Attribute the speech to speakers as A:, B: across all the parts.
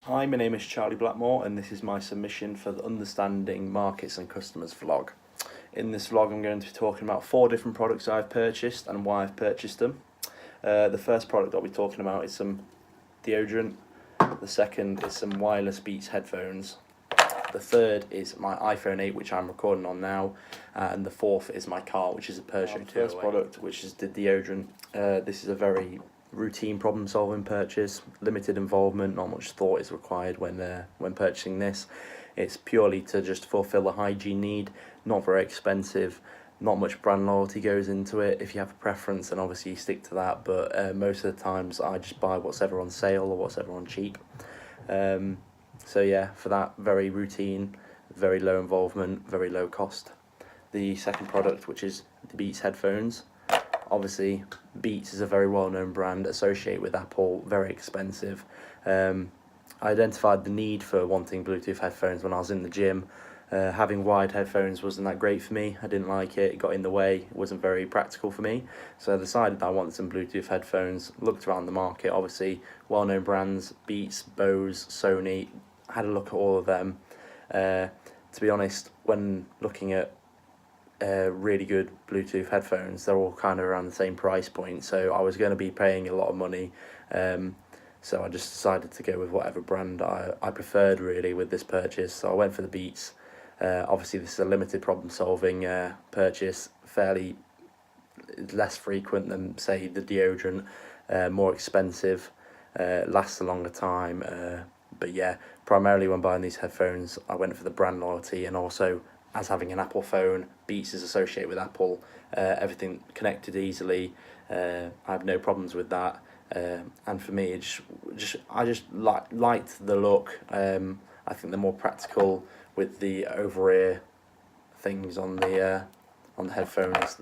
A: Hi, my name is Charlie Blackmore and this is my submission for the Understanding Markets and Customers vlog. In this vlog I'm going to be talking about 4 different products I've purchased and why I've purchased them. The first product I'll be talking about is some deodorant, the second is some wireless Beats headphones, the third is my iPhone 8 which I'm recording on now, and the fourth is my car which is a Peugeot 208. The first product, which is the deodorant, this is a very routine problem solving purchase, limited involvement, not much thought is required when purchasing this. It's purely to just fulfill a hygiene need, not very expensive, not much brand loyalty goes into it. If you have a preference then obviously you stick to that, but most of the times I just buy what's ever on sale or what's ever on cheap. So yeah, for that, very routine, very low involvement, very low cost. The second product, which is the Beats headphones. Obviously, Beats is a very well-known brand associated with Apple, very expensive. I identified the need for wanting Bluetooth headphones when I was in the gym. Having wired headphones wasn't that great for me. I didn't like it, it got in the way, it wasn't very practical for me. So I decided I wanted some Bluetooth headphones, looked around the market, obviously well-known brands, Beats, Bose, Sony, had a look at all of them. To be honest, when looking at really good Bluetooth headphones, they're all kind of around the same price point, so I was going to be paying a lot of money, so I just decided to go with whatever brand I preferred really with this purchase. So I went for the Beats. Obviously this is a limited problem solving purchase, fairly less frequent than say the deodorant, more expensive, lasts a longer time, but yeah, primarily when buying these headphones I went for the brand loyalty, and also as having an Apple phone, Beats is associated with Apple, everything connected easily, I have no problems with that, and for me I just liked the look. I think they're more practical with the over-ear things on the headphones.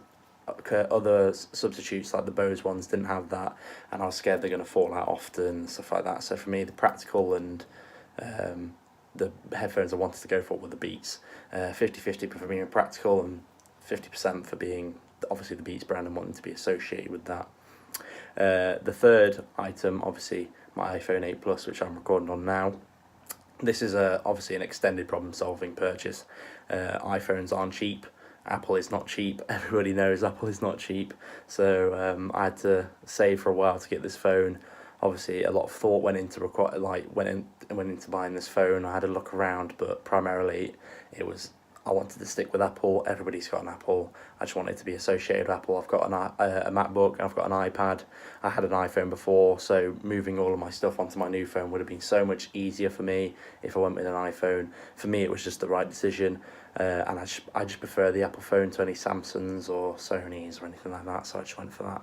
A: Other substitutes like the Bose ones didn't have that, and I was scared they're going to fall out often and stuff like that. So for me, the practical and the headphones I wanted to go for were the Beats. 50-50 for being practical and 50% for being obviously the Beats brand and wanting to be associated with that. The third item, obviously my iPhone 8 Plus, which I'm recording on now. This is obviously an extended problem solving purchase. iPhones aren't cheap, Apple is not cheap, everybody knows Apple is not cheap, so I had to save for a while to get this phone. Obviously a lot of thought went into went into buying this phone. I had a look around, but primarily it was I wanted to stick with Apple. Everybody's got an Apple. I just wanted to be associated with Apple. I've got a MacBook, I've got an iPad. I had an iPhone before, so moving all of my stuff onto my new phone would have been so much easier for me if I went with an iPhone. For me, it was just the right decision, and I just prefer the Apple phone to any Samsungs or Sonys or anything like that, so I just went for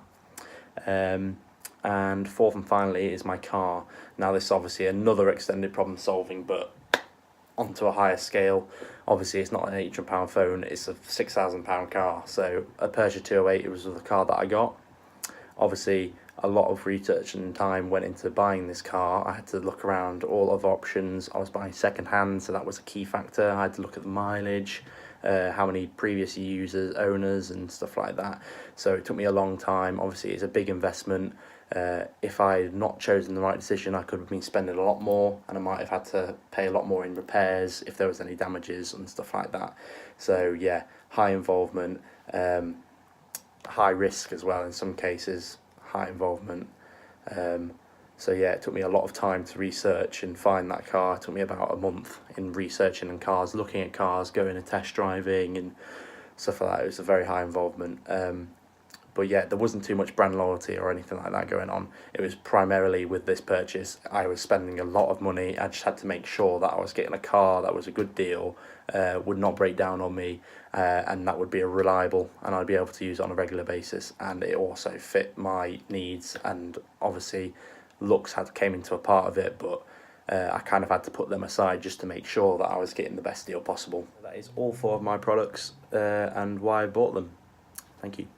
A: that. And fourth and finally is my car. Now this is obviously another extended problem solving, but onto a higher scale. Obviously it's not an £800 phone, it's a £6,000 car, so a Peugeot 208 was the car that I got. Obviously a lot of research and time went into buying this car. I had to look around all other options. I was buying second hand, so that was a key factor. I had to look at the mileage, how many previous owners and stuff like that, so it took me a long time. Obviously it's a big investment. If I had not chosen the right decision, I could have been spending a lot more, and I might have had to pay a lot more in repairs if there was any damages and stuff like that. So yeah, high involvement, high risk as well in some cases, high involvement. So yeah, it took me a lot of time to research and find that car. It took me about a month in researching and cars, looking at cars, going and test driving and stuff like that. It was a very high involvement. But yeah, there wasn't too much brand loyalty or anything like that going on. It was primarily with this purchase, I was spending a lot of money. I just had to make sure that I was getting a car that was a good deal, would not break down on me, and that would be reliable and I'd be able to use it on a regular basis, and it also fit my needs. And obviously looks came into a part of it, but I kind of had to put them aside just to make sure that I was getting the best deal possible. That is all 4 of my products and why I bought them. Thank you.